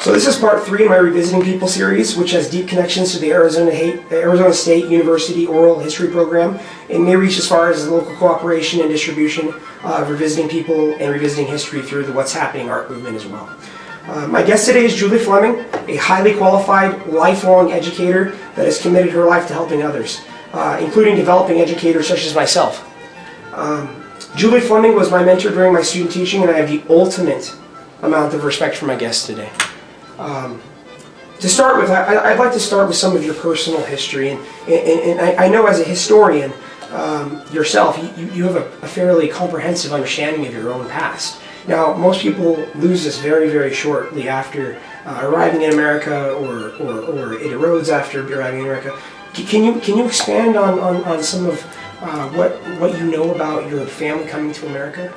So this is part 3 in my Revisiting People series, which has deep connections to the Arizona State University Oral History Program, and may reach as far as the local cooperation and distribution of revisiting people and revisiting history through the What's Happening art movement as well. My guest today is Julie Fleming, a highly qualified, lifelong educator that has committed her life to helping others, including developing educators such as myself. Julie Fleming was my mentor during my student teaching, and I have the ultimate amount of respect for my guest today. To start with, I'd like to start with some of your personal history, and I know as a historian yourself, you have a fairly comprehensive understanding of your own past. Now, most people lose this very, very shortly after arriving in America, or it erodes after arriving in America. Can you expand on some of what you know about your family coming to America?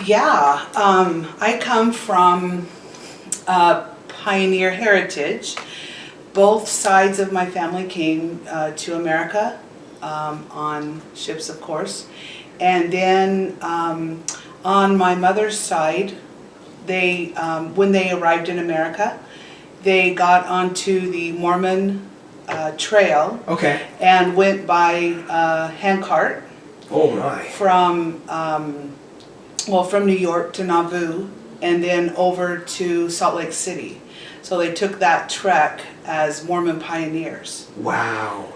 Yeah, I come from pioneer heritage. Both sides of my family came to America on ships, of course, and then on my mother's side, they when they arrived in America, they got onto the Mormon Trail. Okay. And went by handcart. Oh my! From from New York to Nauvoo, and then over to Salt Lake City. So they took that trek as Mormon pioneers. Wow.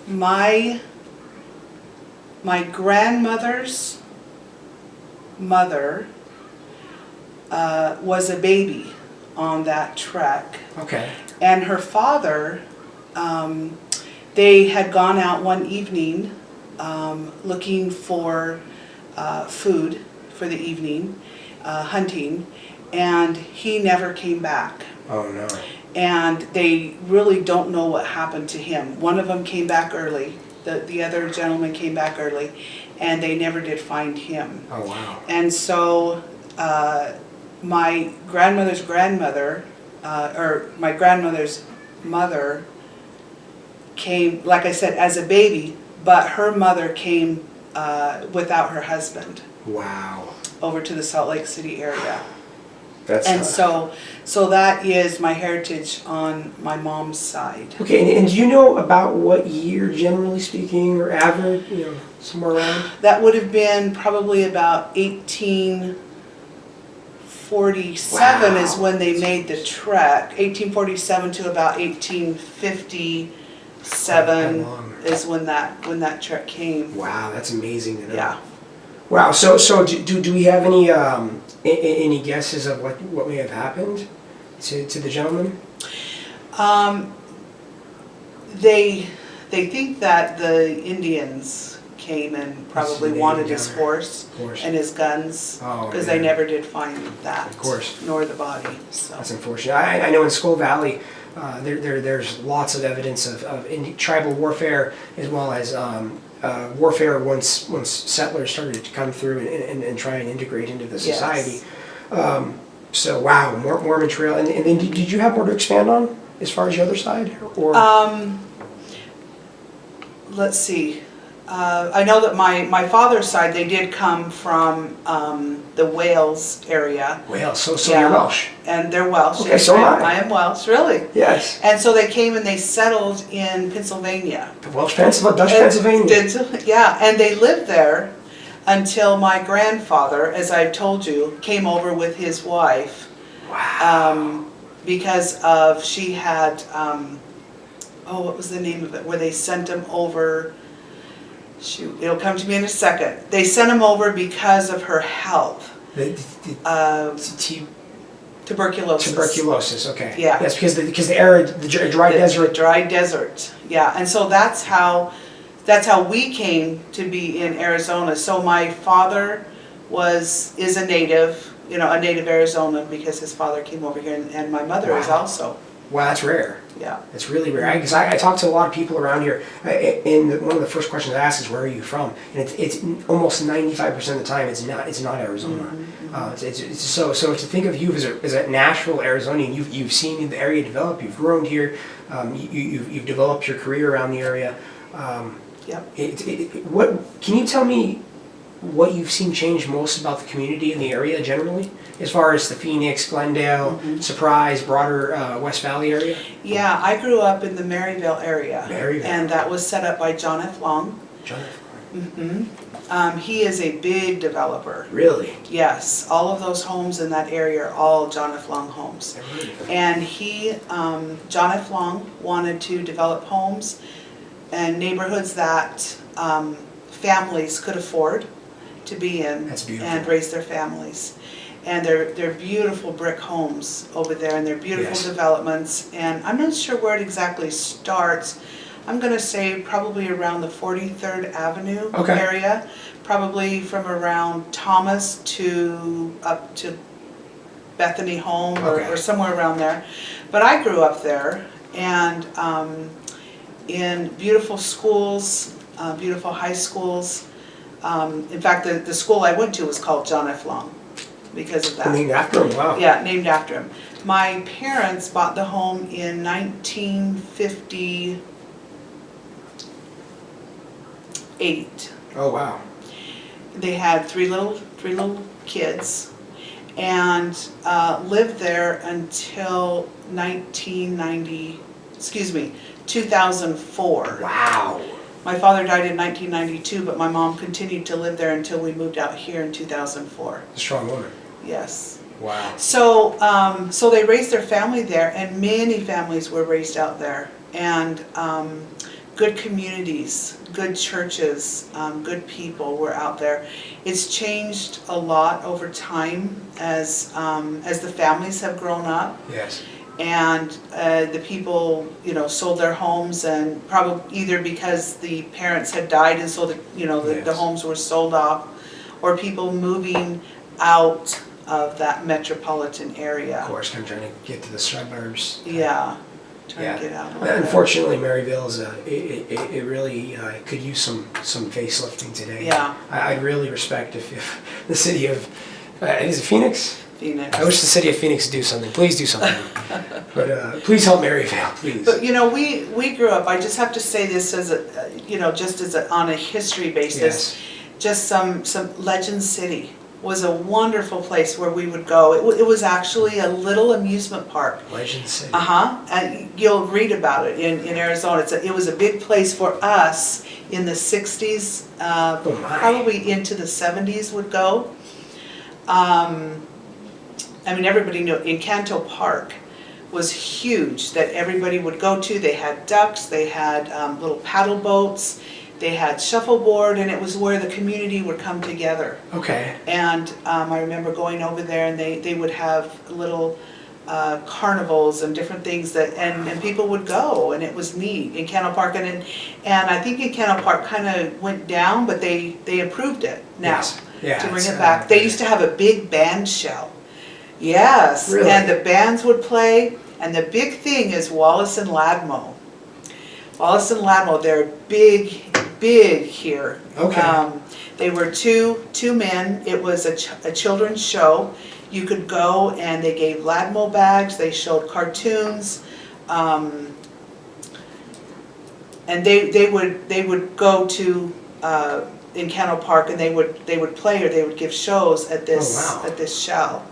My grandmother's mother was a baby on that trek. Okay. And her father, they had gone out one evening looking for food for the evening, hunting, and he never came back. Oh no. And they really don't know what happened to him. One of them came back early, the other gentleman came back early, and they never did find him. Oh wow. And so my grandmother's grandmother, or my grandmother's mother, came, like I said, as a baby, but her mother came without her husband. Wow. Over to the Salt Lake City area. That's and so that is my heritage on my mom's side. Okay, and do you know about what year, generally speaking, or average, somewhere around? That would have been probably about 1847. Wow. Is when they made the trek. 1847 to about 1857 is when that trek came. Wow, that's amazing to know. Yeah. Wow. So do we have any guesses of what may have happened to the gentleman? They think that the Indians came and probably wanted his horse and his guns, because they never did find that. Of course. Nor the body. So. That's unfortunate. I know in Skull Valley, there's lots of evidence of tribal warfare, as well as warfare once settlers started to come through and try and integrate into the society. Yes. So wow, Mormon Trail, and then did you have more to expand on as far as the other side, or? Let's see. I know that my father's side, they did come from the Wales area. Wales, so yeah. You're Welsh. And they're Welsh. Okay, so am I. I am Welsh, really. Yes. And so they came and they settled in Pennsylvania. Welsh, Pennsylvania, Dutch Pennsylvania. Yeah, and they lived there until my grandfather, as I've told you, came over with his wife. Wow. Because of, she had, what was the name of it, where they sent him over. Shoot, it'll come to me in a second. They sent him over because of her health. Tuberculosis. Tuberculosis, okay. Yeah. Yes, because the dry desert. Dry desert, yeah. And so that's how we came to be in Arizona. So my father is a native, a native Arizonan, because his father came over here, and my mother is also. Wow, that's rare. Yeah. It's really rare. Because I talk to a lot of people around here, and one of the first questions I ask is, where are you from? And it's almost 95% of the time it's not Arizona. Mm-hmm. So to think of you as a Nashville Arizonian, you've seen the area develop, you've grown here, you've developed your career around the area. Yep. What can you tell me what you've seen change most about the community in the area generally, as far as the Phoenix, Glendale, Surprise, broader West Valley area? Yeah, I grew up in the Maryvale area. Maryvale. And that was set up by John F. Long. John. He is a big developer. Really? Yes, all of those homes in that area are all John F. Long homes. And he, John F. Long, wanted to develop homes and neighborhoods that families could afford to be in. That's beautiful. And raise their families. And they're beautiful brick homes over there, and they're beautiful developments. And I'm not sure where it exactly starts. I'm gonna say probably around the 43rd Avenue area, probably from around Thomas to up to Bethany Home or somewhere around there. But I grew up there, and in beautiful schools, beautiful high schools. In fact, the school I went to was called John F. Long because of that. Named after him, wow. Yeah, named after him. My parents bought the home in 1958. Oh, wow. They had three little kids, and lived there until 2004. Wow. My father died in 1992, but my mom continued to live there until we moved out here in 2004. A strong woman. Yes. Wow. So, so they raised their family there, and many families were raised out there, and good communities, good churches, good people were out there. It's changed a lot over time as the families have grown up. Yes. And the people, sold their homes, and probably either because the parents had died and so the homes were sold off, or people moving out of that metropolitan area. Of course, I'm trying to get to the suburbs. Yeah, trying to get out. Unfortunately, Maryville is it really could use some facelifting today. Yeah. I'd really respect if the city of is it Phoenix? Phoenix. I wish the city of Phoenix would do something. Please do something. But please help Maryvale, please. But we grew up. I just have to say this as on a history basis. Yes. Just some Legend City was a wonderful place where we would go. It was actually a little amusement park. Legend City. And you'll read about it in Arizona. It was a big place for us in the 60s, probably into the 70s would go. Everybody knew Encanto Park was huge that everybody would go to. They had ducks, they had little paddle boats, they had shuffleboard, and it was where the community would come together. Okay. And I remember going over there, and they would have little carnivals and different things and people would go, and it was neat. Encanto Park, and I think Encanto Park kind of went down, but they improved it now to bring it back. They used to have a big band shell. Yes, really? And the bands would play, and the big thing is Wallace and Ladmo. Wallace and Ladmo, they're big here. Okay. They were two men. It was a children's show. You could go, and they gave Ladmo bags. They showed cartoons, and they would go to Encanto Park, and they would play, or they would give shows at this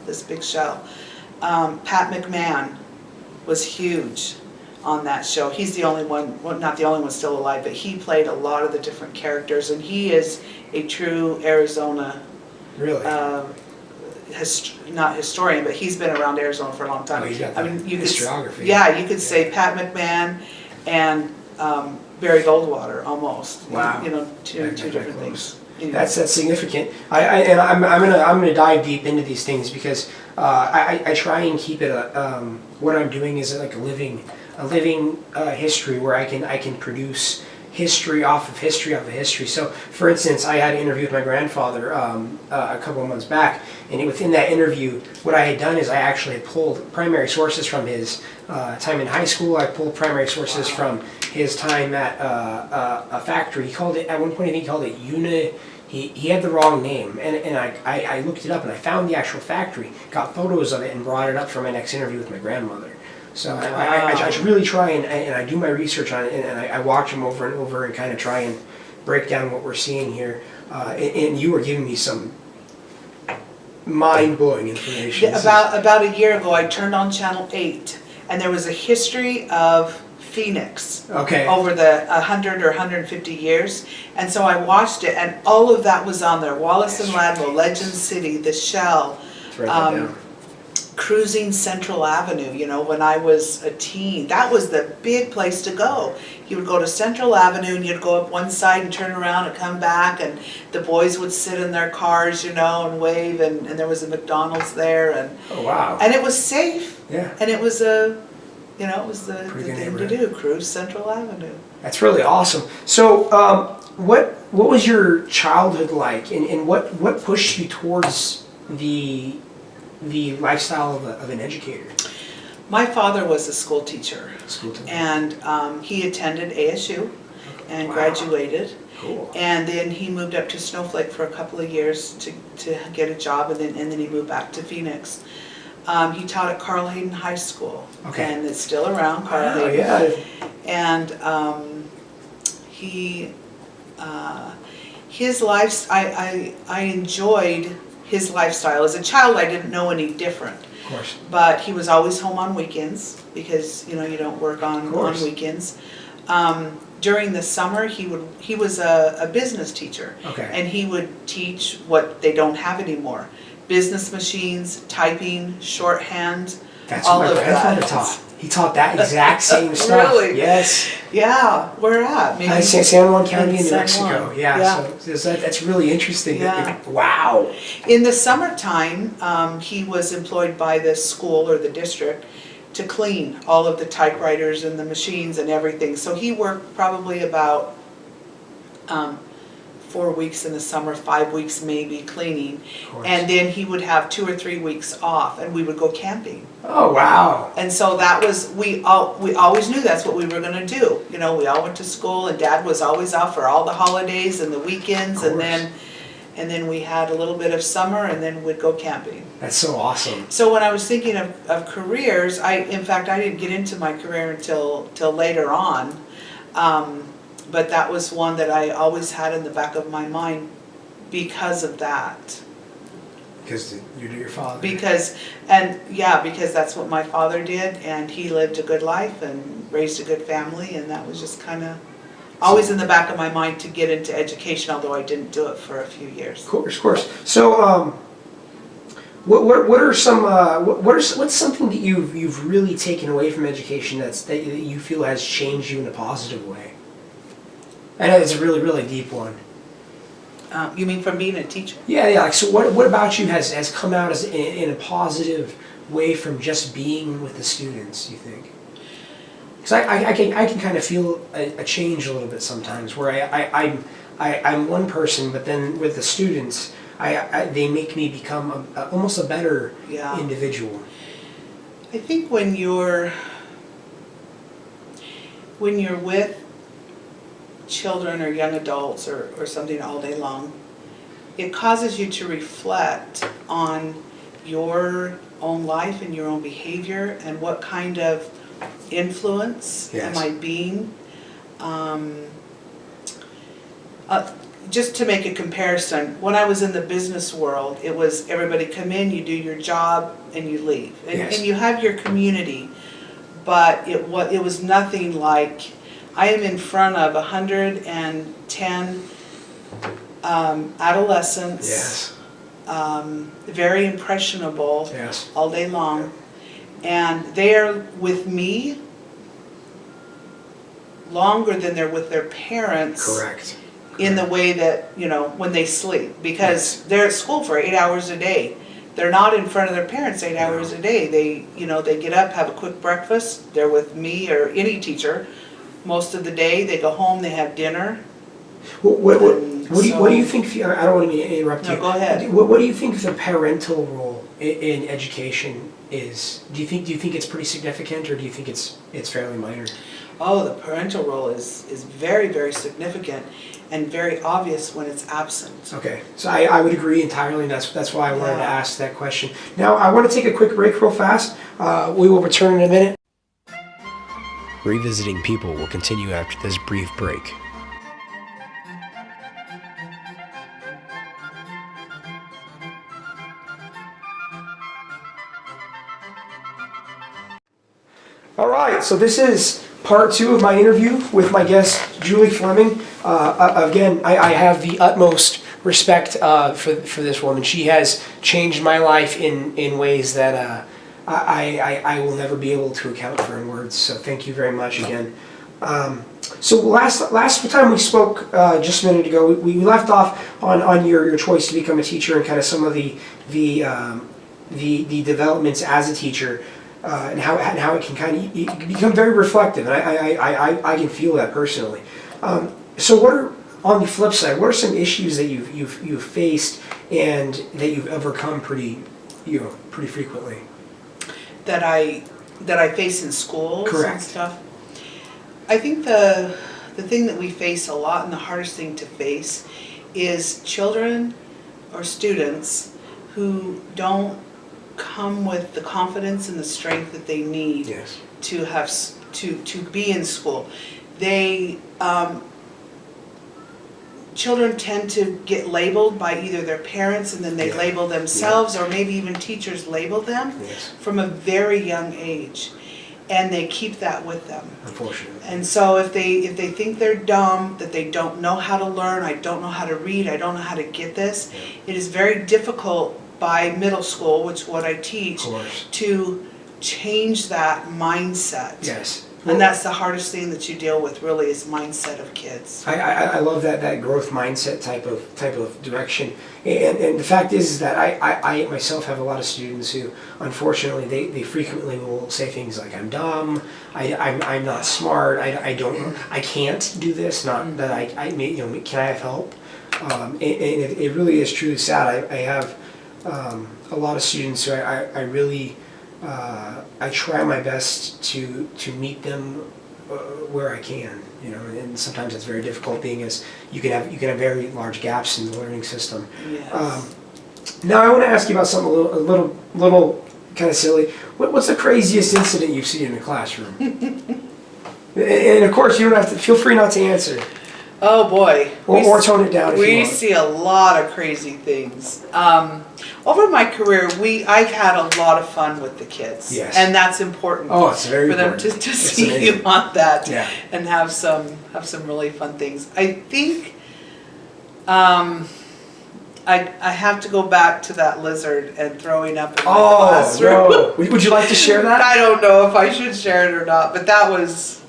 this big shell. Pat McMahon was huge on that show. He's the only one, well, not the only one still alive, but he played a lot of the different characters, and he is a true Arizona. Really. Not historian, but he's been around Arizona for a long time. Oh, you historiography. You could say Pat McMahon and Barry Goldwater almost. Wow. Two different things. That's significant. I'm gonna dive deep into these things because I try and keep it what I'm doing is like a living history where I can produce history off of history. So, for instance, I had an interview with my grandfather a couple of months back, and within that interview, what I had done is I actually had pulled primary sources from his time in high school. I pulled primary sources from his time at a factory. He called it, at one point I think he called it he had the wrong name, and I looked it up, and I found the actual factory, got photos of it, and brought it up for my next interview with my grandmother. So I really try and I do my research on it, and I watch them over and over and kind of try and break down what we're seeing here. and you were giving me some mind-blowing information. About a year ago, I turned on Channel 8, and there was a history of Phoenix over the 100 or 150 years. And so I watched it, and all of that was on there. Wallace and Ladwell, Legend City, The Shell, cruising Central Avenue, you know, when I was a teen. That was the big place to go. You would go to Central Avenue and you'd go up one side and turn around and come back, and the boys would sit in their cars, you know, and wave, and there was a McDonald's there, and oh wow, and it was safe. Yeah. And it was you know, it was the thing to do, cruise Central Avenue. That's really awesome. So what was your childhood like, and what pushed you towards the lifestyle of an educator? My father was a school teacher. School teacher. And he attended ASU and graduated. Cool. And then he moved up to Snowflake for a couple of years to get a job, and then he moved back to Phoenix. He taught at Carl Hayden High School. Okay. And it's still around, Carl Hayden. Yeah. And his life, I enjoyed his lifestyle. As a child, I didn't know any different. Of course. But he was always home on weekends, because, you know, you don't work on weekends. During the summer, he was a business teacher. Okay. And he would teach what they don't have anymore: business machines, typing, shorthand. That's all what my of grandfather that. taught. He taught that exact same stuff. Really? Yes. Yeah, where at? Maybe San Juan County in New San Mexico. Juan. Yeah. So that's really interesting. Yeah. Wow. In the summertime, he was employed by the school or the district to clean all of the typewriters and the machines and everything. So he worked probably about 4 weeks in the summer, 5 weeks maybe cleaning. And then he would have 2 or 3 weeks off, and we would go camping. Oh wow. And so that was, we always knew that's what we were gonna do. You know, we all went to school, and Dad was always off for all the holidays and the weekends, and then we had a little bit of summer, and then we'd go camping. That's so awesome. So when I was thinking of careers, in fact I didn't get into my career until later on. But that was one that I always had in the back of my mind because of that. Because your father. Because that's what my father did, and he lived a good life and raised a good family, and that was just kind of always in the back of my mind to get into education, although I didn't do it for a few years. Of course. So, what's something that you've really taken away from education that you feel has changed you in a positive way? I know it's a really, really deep one. You mean from being a teacher? Yeah. Like, so what about you has come out as in a positive way from just being with the students, you think? Because I can kind of feel a change a little bit sometimes, where I'm one person, but then with the students, they make me become almost a better individual. I think when you're with children or young adults or something all day long, it causes you to reflect on your own life and your own behavior and what kind of influence am I being. Just to make a comparison, when I was in the business world, it was everybody come in, you do your job, and you leave. And you have your community, but it was nothing like, I am in front of 110 adolescents, very impressionable all day long, and they are with me longer than they're with their parents. Correct. In the way that, you know, when they sleep, because they're at school for 8 hours a day. They're not in front of their parents 8 hours a day. They get up, have a quick breakfast, they're with me or any teacher most of the day. They go home, they have dinner. What do you think, I don't want to interrupt you. No, go ahead. What do you think the parental role in education is? Do you think it's pretty significant, or do you think it's fairly minor? Oh, the parental role is very, very significant and very obvious when it's absent. Okay, so I would agree entirely, and that's why I wanted to ask that question. Now, I want to take a quick break real fast. We will return in a minute. Revisiting People will continue after this brief break. All right, so this is part 2 of my interview with my guest, Julie Fleming. Again, I have the utmost respect for this woman. She has changed my life in ways that I will never be able to account for in words. So thank you very much again. So last time we spoke just a minute ago, we left off on your choice to become a teacher and kind of some of the developments as a teacher. And how it can kind of become very reflective, and I can feel that personally. So what are, on the flip side, what are some issues that you've faced and that you've overcome pretty frequently? That I face in schools. Correct. And stuff. I think the thing that we face a lot, and the hardest thing to face, is children or students who don't come with the confidence and the strength that they need. Yes. To have to be in school. They children tend to get labeled by either their parents, and then they label themselves, or maybe even teachers label them from a very young age, and they keep that with them. Unfortunately. And so if they think they're dumb, that they don't know how to learn, I don't know how to read, I don't know how to get this, it is very difficult by middle school, which is what I teach, to change that mindset. Yes. And that's the hardest thing that you deal with, really, is mindset of kids. I love that growth mindset type of direction, and the fact is that I myself have a lot of students who, unfortunately, they frequently will say things like, I'm dumb, I'm not smart, I can't do this, not that can I have help? And it really is truly sad. I have a lot of students who I really I try my best to meet them where I can, and sometimes it's very difficult, being as you can have very large gaps in the learning system. Yes. Now I want to ask you about something a little kind of silly. What's the craziest incident you've seen in a classroom? And of course, you don't have to. Feel free not to answer. Oh boy. Or tone it down if you want. We see a lot of crazy things. Over my career, I've had a lot of fun with the kids. Yes. And that's important. Oh, it's very for them important. to see you on that, Yeah. and have some really fun things. I think I have to go back to that lizard and throwing up in my classroom. No. Would you like to share that? I don't know if I should share it or not, but that was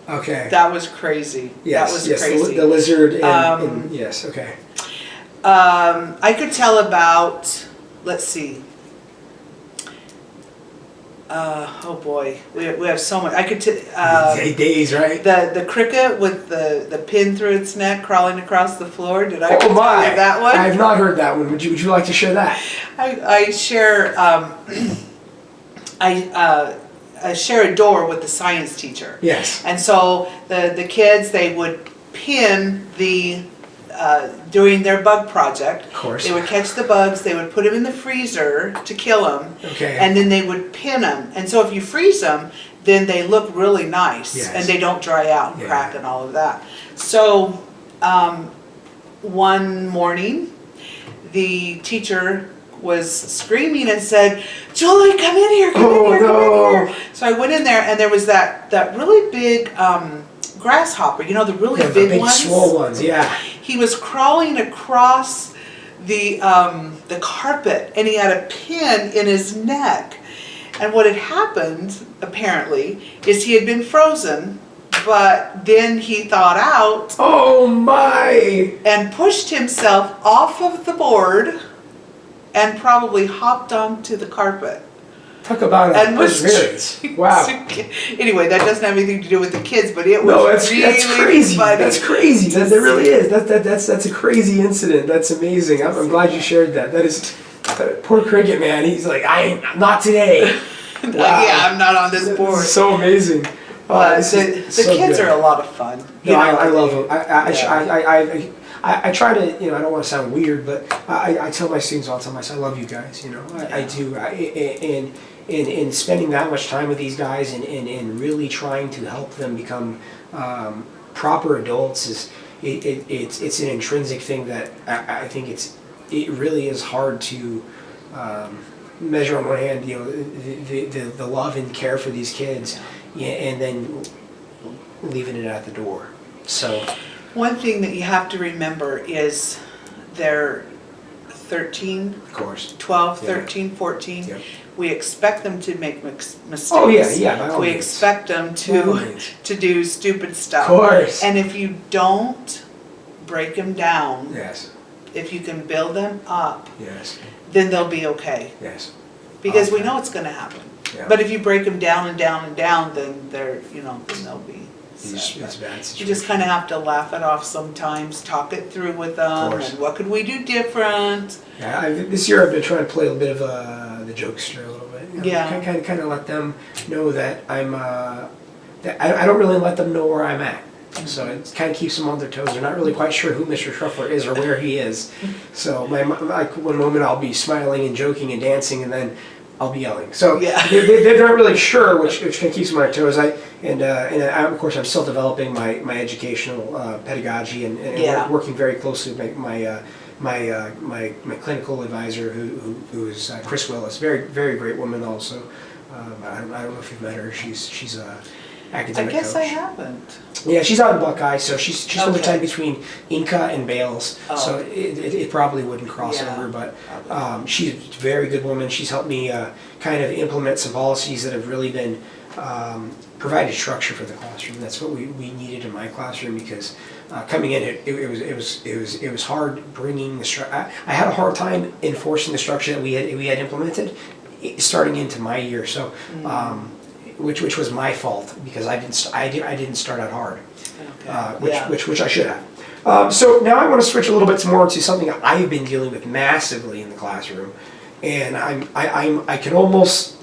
crazy. Yes, that was yes, crazy. The lizard and yes, okay. I could tell about, let's see. Oh boy, we have so much. I could Days, right? The cricket with the pin through its neck crawling across the floor. Did I tell you that one? I have not heard that one. Would you like to share that? I share I share a door with the science teacher. Yes. And so the kids, they would pin during their bug project. Of course. They would catch the bugs, they would put them in the freezer to kill them. Okay. And then they would pin them. And so if you freeze them, then they look really nice. Yes. And they don't dry out and crack and all of that. So one morning, the teacher was screaming and said, Julie, come in here, come in here. So I went in there, and there was that really big grasshopper, the really big ones? The big swole ones, yeah. He was crawling across the carpet, and he had a pin in his neck. And what had happened, apparently, is he had been frozen, but then he thawed out. Oh my! And pushed himself off of the board and probably hopped onto the carpet. Talk about a perseverance. Wow. Anyway, that doesn't have anything to do with the kids, but it was that's crazy. funny. That's crazy. That really is. That's a crazy incident. That's amazing. I'm glad you shared that. That is poor cricket man. He's like, not today. Wow. Yeah, I'm not on this board. This is so amazing. The kids are a lot of fun. No, I love them. I try to, I don't want to sound weird, but I tell my students all the time, I love you guys, I do. In spending that much time with these guys and really trying to help them become proper adults it's an intrinsic thing that I think it really is hard to measure on one hand, the love and care for these kids, and then leaving it at the door. So One thing that you have to remember is they're 13, of course, 12, Yeah. 13, 14. Yep. We expect them to make mistakes. Oh yeah, by all We means. expect them By all to means. to do stupid stuff. Of course. And if you don't break them down, Yes. if you can build them up, Yes. then they'll be okay. Yes. Because we Okay. know it's going to happen. Yeah. But if you break them down and down and down, then they're, then they'll be It's sad. a bad You situation. just kind of have to laugh it off sometimes, talk it through with them, course. and what could we do different? Yeah, this year I've been trying to play a little bit of the jokester a little bit. Yeah. Kind of let them know that I'm that I don't really let them know where I'm at. So it kind of keeps them on their toes. They're not really quite sure who Mr. Truffler is or where he is. So like one moment I'll be smiling and joking and dancing, and then I'll be yelling. So Yeah. they're not really sure, which kind of keeps them on their toes. Of course I'm still developing my educational pedagogy and Yeah. working very closely with my clinical advisor who is Chris Willis, very great woman also. I don't know if you've met her. She's a academic I guess coach. I haven't. Yeah, she's out in Buckeye, so she's spent her Okay. time between Inca and Bales, Oh. so it probably wouldn't cross Yeah. over. But she's a very good woman. She's helped me kind of implement some policies that have really been provided structure for the classroom. That's what we needed in my classroom, because coming in it was hard bringing the structure. I had a hard time enforcing the structure that we had implemented starting into my year. So. Which was my fault, because I didn't start out hard, Okay. which I should have. So now I want to switch a little bit more to something I've been dealing with massively in the classroom, and I can almost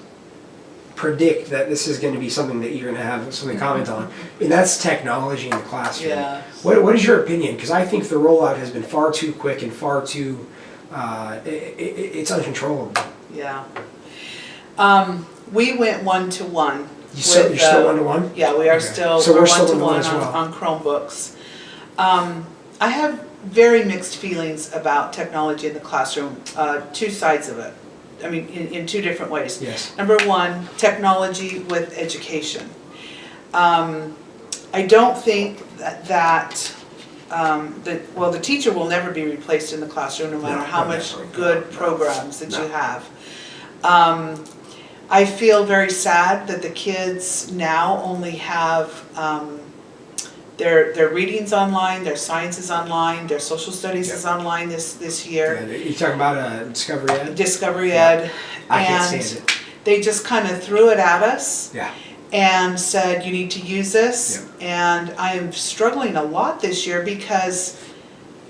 predict that this is going to be something that you're going to have something to comment on, and that's technology in the classroom. Yeah. What is your opinion? Because I think the rollout has been far too quick and far too it's uncontrollable. Yeah. We went 1-to-1. You're still 1-to-1? Yeah, we are Okay. still, So we're we're still 1-to-1 1-to-1 as well. on Chromebooks. I have very mixed feelings about technology in the classroom, two sides of it. I mean, in two different ways. Yes. Number one, technology with education. I don't think the teacher will never be replaced in the classroom, no matter how much good programs that you have. I feel very sad that the kids now only have their readings online, their science is online, their social studies is online this year. Yeah, you're talking about Discovery Ed? Discovery Ed. I can't And stand it. they just kind of threw it at us Yeah. and said, you need to use this. Yeah. And I am struggling a lot this year, because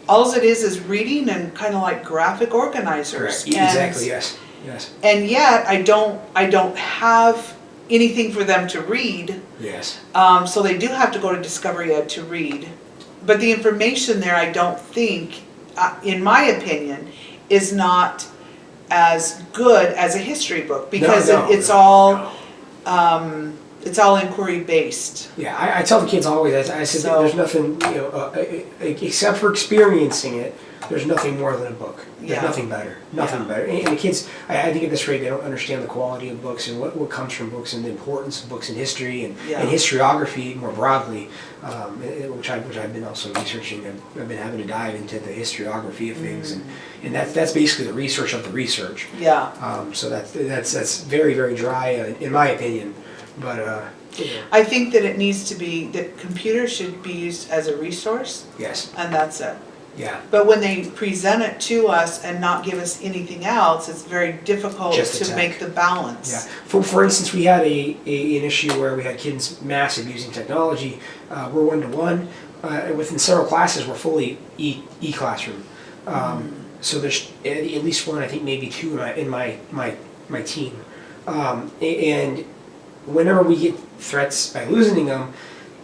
all it is reading and kind of like graphic organizers. Correct. And Exactly, yes. Yes. and yet I don't have anything for them to read, Yes. so they do have to go to Discovery Ed to read. But the information there, I don't think, in my opinion, is not as good as a history book, because it's all inquiry based. Yeah, I tell the kids always, I said that there's nothing, except for experiencing it, there's nothing more than a book. There's Yeah. nothing better. Nothing better. And the kids, I think at this rate, they don't understand the quality of books and what comes from books and the importance of books in history and historiography more broadly, which I've been also researching. I've been having to dive into the historiography of things, and that's basically the research of the research. Yeah. So that's very, very dry, in my opinion. But I think that it needs to be, that computers should be used as a resource, yes, and that's it. yeah. But when they present it to us and not give us anything else, it's very difficult Just to attack. make the balance. Yeah. For instance, we had an issue where we had kids massive using technology. We're 1-to-1. Within several classes, we're fully e-classroom. So there's at least one, I think maybe two in my team. And whenever we get threats by losing them,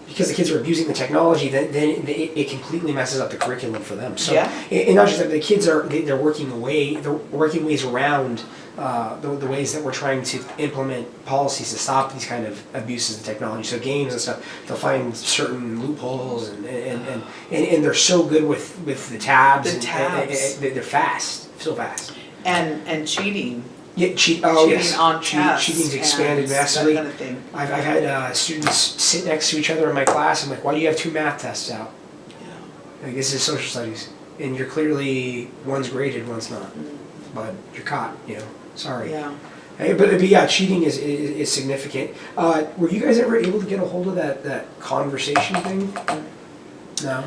because the kids are abusing the technology, then it completely messes up the curriculum for them. So, Yeah. and not just that, the kids they're working ways around the ways that we're trying to implement policies to stop these kind of abuses of technology. So games and stuff, they'll find certain loopholes, and they're so good with the tabs. The tabs. They're fast, so fast. And cheating. cheating yes. on tests. Cheating's expanded and massively. That kind of thing. I've had students sit next to each other in my class. I'm like, why do you have 2 math tests out? Yeah. Like, this is social studies, and you're clearly, one's graded, one's not. But you're caught, sorry. Yeah. Hey, but yeah, cheating is significant. Were you guys ever able to get a hold of that conversation thing? No?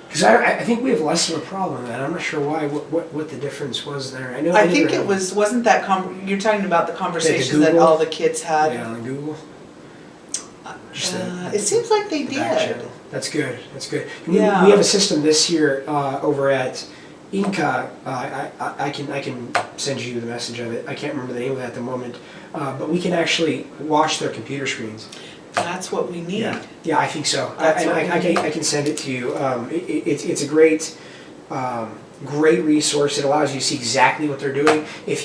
Because I think we have less of a problem with that. I'm not sure why, what the difference was there. I think it wasn't that, you're talking about the conversation that all the kids had? Yeah, on Google. It seems like they the back did. channel. That's good, Yeah. We have a system this year over at Inca. I can send you the message of it. I can't remember the name of it at the moment. But we can actually watch their computer screens. That's what we need. Yeah, I think so. That's what I can send it to you. It's a great resource. It allows you to see exactly what they're doing. If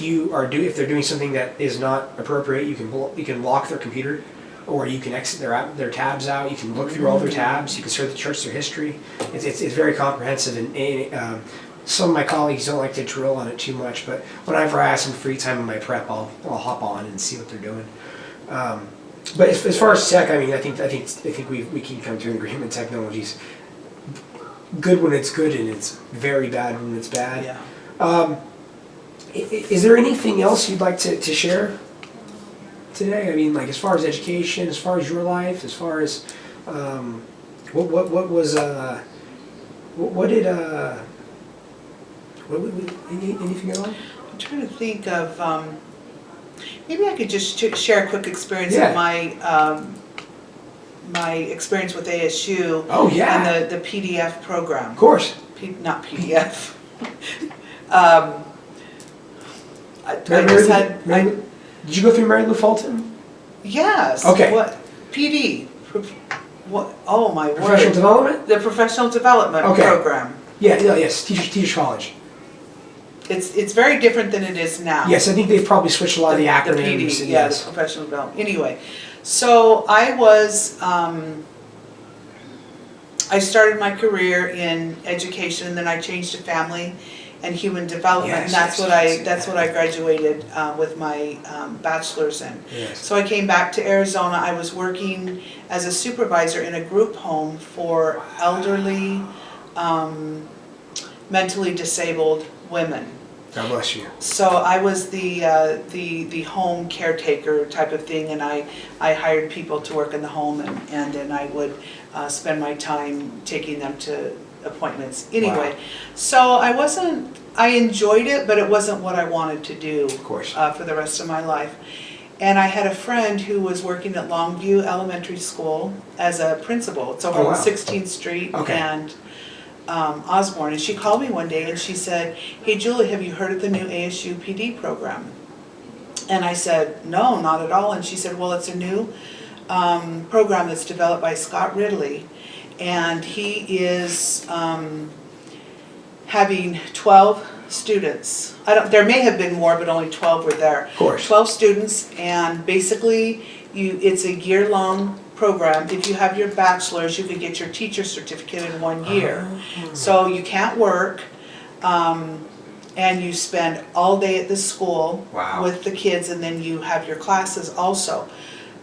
they're doing something that is not appropriate, you can lock their computer, or you can exit their tabs out. You can look through all their tabs. You can search their history. It's very comprehensive, and some of my colleagues don't like to drill on it too much. But whenever I have some free time in my prep, I'll hop on and see what they're doing. But as far as tech, I mean, I think we can come to an agreement. Technology's good when it's good, and it's very bad when it's bad. Yeah. Is there anything else you'd like to share today? I mean, like, as far as education, as far as your life, as far as anything at all? I'm trying to think of, maybe I could just share a quick experience of my experience with ASU. Oh, yeah. And the PDF program. Of course. Not PDF. I just had. Did you go through Maryville Fulton? Yes. Okay. What? PD. What? Oh my word. Professional development? The professional development program. Yes. Teachers College. It's very different than it is now. Yes, I think they've probably switched a lot of the acronyms. The PD, yes. the professional development. Anyway, so I was. I started my career in education, and then I changed to family and human development, and that's what I graduated with my bachelor's in. Yes. So I came back to Arizona. I was working as a supervisor in a group home for elderly, mentally disabled women. God bless you. So I was the home caretaker type of thing, and I hired people to work in the home, and then I would spend my time taking them to appointments. Anyway, Wow. So I enjoyed it, but it wasn't what I wanted to do, Of course. For the rest of my life. And I had a friend who was working at Longview Elementary School as a principal. It's over on 16th Street and Osborne. And she called me one day and she said, "Hey Julie, have you heard of the new ASU PD program?" And I said, "No, not at all." And she said, "Well, it's a new program that's developed by Scott Ridley, and he is having 12 students. There may have been more, but only 12 were there. Of course. 12 students, and basically it's a year-long program. If you have your bachelor's, you could get your teacher certificate in 1 year. So you can't work, and you spend all day at the school with the kids, and then you have your classes also.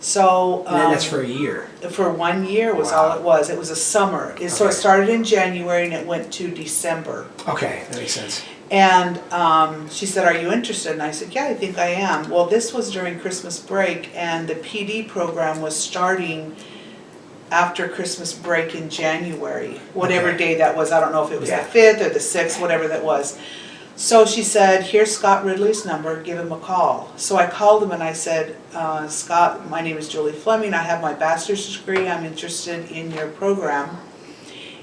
So and then that's for a year. For 1 year was all it was. It was a summer. So it started in January and it went to December. Okay, that makes sense. And she said, "Are you interested?" And I said, "Yeah, I think I am." Well, this was during Christmas break, and the PD program was starting after Christmas break in January, whatever day that was. I don't know if it was the 5th or the 6th, whatever that was. So she said, "Here's Scott Ridley's number, give him a call." So I called him and I said, "Scott, my name is Julie Fleming. I have my bachelor's degree. I'm interested in your program."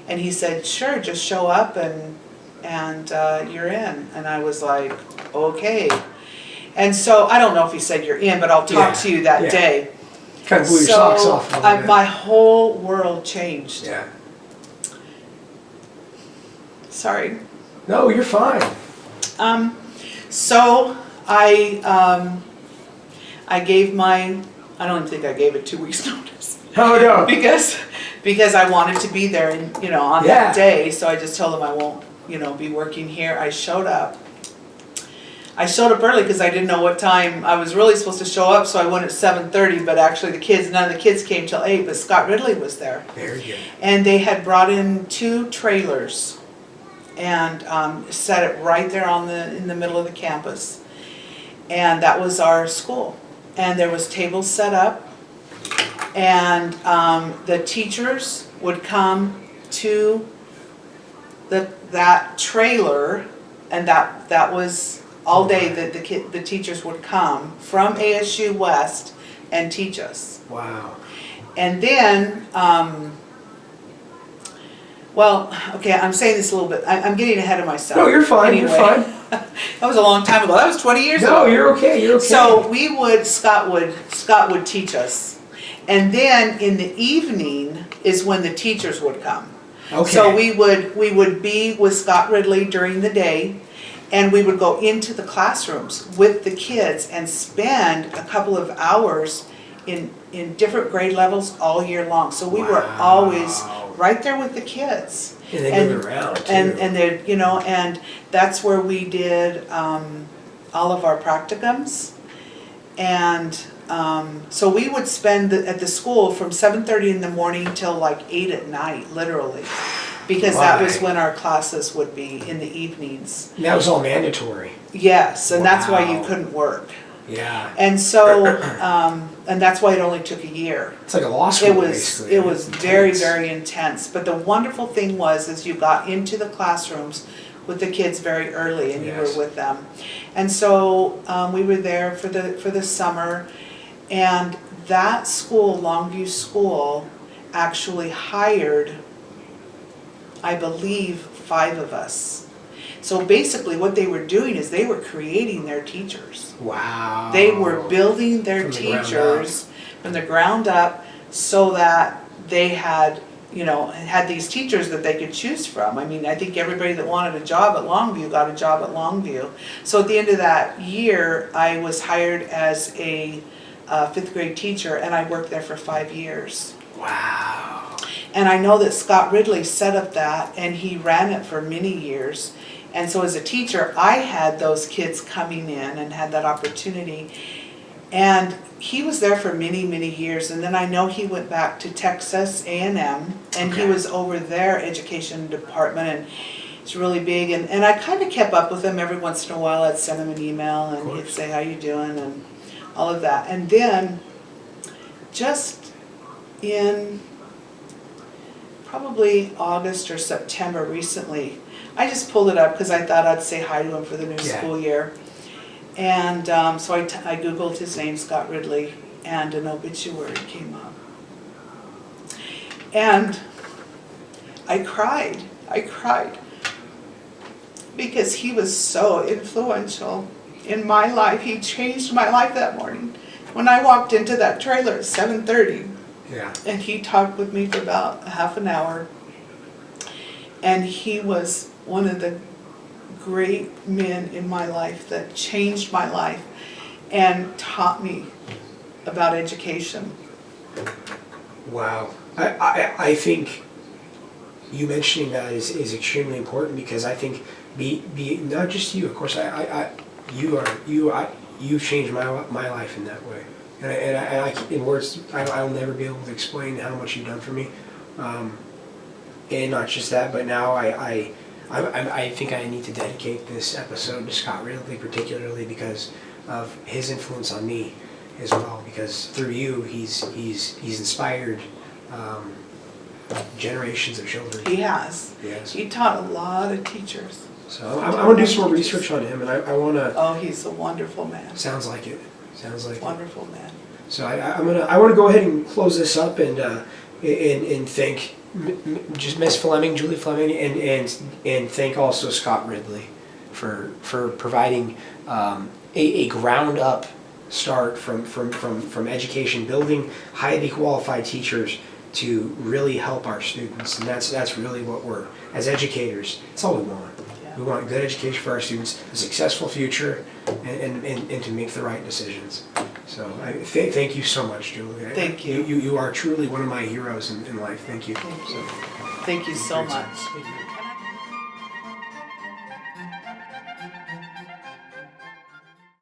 And he said, "Sure, just show up and you're in." And I was like, "Okay." And so I don't know if he said you're in, but I'll talk to you that day. Kind of blew your socks off a little bit. My whole world changed. Yeah. Sorry. No, you're fine. So I gave I don't even think I gave it 2 weeks notice. Oh no. Because I wanted to be there and, on that day, so I just told them I won't, be working here. I showed up I showed up early because I didn't know what time I was really supposed to show up, so I went at 7:30, but actually none of the kids came till 8, but Scott Ridley was there. Very good. And they had brought in 2 trailers and set it right there in the middle of the campus. And that was our school. And there was tables set up, and the teachers would come to that trailer, and that was all day that the teachers would come from ASU West and teach us. Wow. And then, well, okay, I'm saying this a little bit, I'm getting ahead of myself. No, you're fine, Anyway, you're fine. That was a long time ago, that was 20 years ago. No, you're okay, you're okay. So Scott would teach us. And then in the evening is when the teachers would come. Okay. So we would be with Scott Ridley during the day, and we would go into the classrooms with the kids and spend a couple of hours in different grade levels all year long. So we were always right there with the kids. And they moved around too. And they're, you know, and that's where we did all of our practicums. And so we would spend at the school from 7:30 in the morning till like 8 at night, literally. Because that was when our classes would be in the evenings. And that was all mandatory. Yes, and that's why you couldn't work. Yeah. And so, and that's why it only took a year. It's like a law school, basically. It was very, very intense. But the wonderful thing was you got into the classrooms with the kids very early, and you were with them. And so we were there for the summer, and that school, Longview School, actually hired, I believe, 5 of us. So basically what they were doing is they were creating their teachers. Wow. They were building their teachers from the ground up so that they had, you know, had these teachers that they could choose from. I mean, I think everybody that wanted a job at Longview got a job at Longview. So at the end of that year, I was hired as a 5th grade teacher, and I worked there for 5 years. Wow. And I know that Scott Ridley set up that, and he ran it for many years. And so as a teacher, I had those kids coming in and had that opportunity. And he was there for many, many years. And then I know he went back to Texas A&M, and he was over their education department, and it's really big. And I kind of kept up with him every once in a while. I'd send him an email, and he'd say, how you doing, and all of that. And then just in probably August or September recently, I just pulled it up because I thought I'd say hi to him for the new school year. And so I Googled his name, Scott Ridley, and an obituary came up. And I cried. Because he was so influential in my life. He changed my life that morning. When I walked into that trailer at 7:30, and he talked with me for about a half an hour. And he was one of the great men in my life that changed my life and taught me about education. Wow. I think you mentioning that is extremely important, because I think not just you, of course, you've changed my life in that way. And I in words, I'll never be able to explain how much you've done for me. And not just that, but now I think I need to dedicate this episode to Scott Ridley, particularly because of his influence on me as well. Because through you, he's inspired generations of children. He has. Yes. He taught a lot of teachers. So I want to do some more research on him, and I want to. Oh, he's a wonderful man. Sounds like it. Wonderful man. So I want to go ahead and close this up and thank just Miss Fleming, Julie Fleming, and thank also Scott Ridley for providing a ground up start from education, building highly qualified teachers to really help our students. And that's really what we're, as educators, that's all we want. We want good education for our students, a successful future, and to make the right decisions. So thank you so much, Julie. Thank you. You are truly one of my heroes in life. Thank you. Thank you so much. Thank you.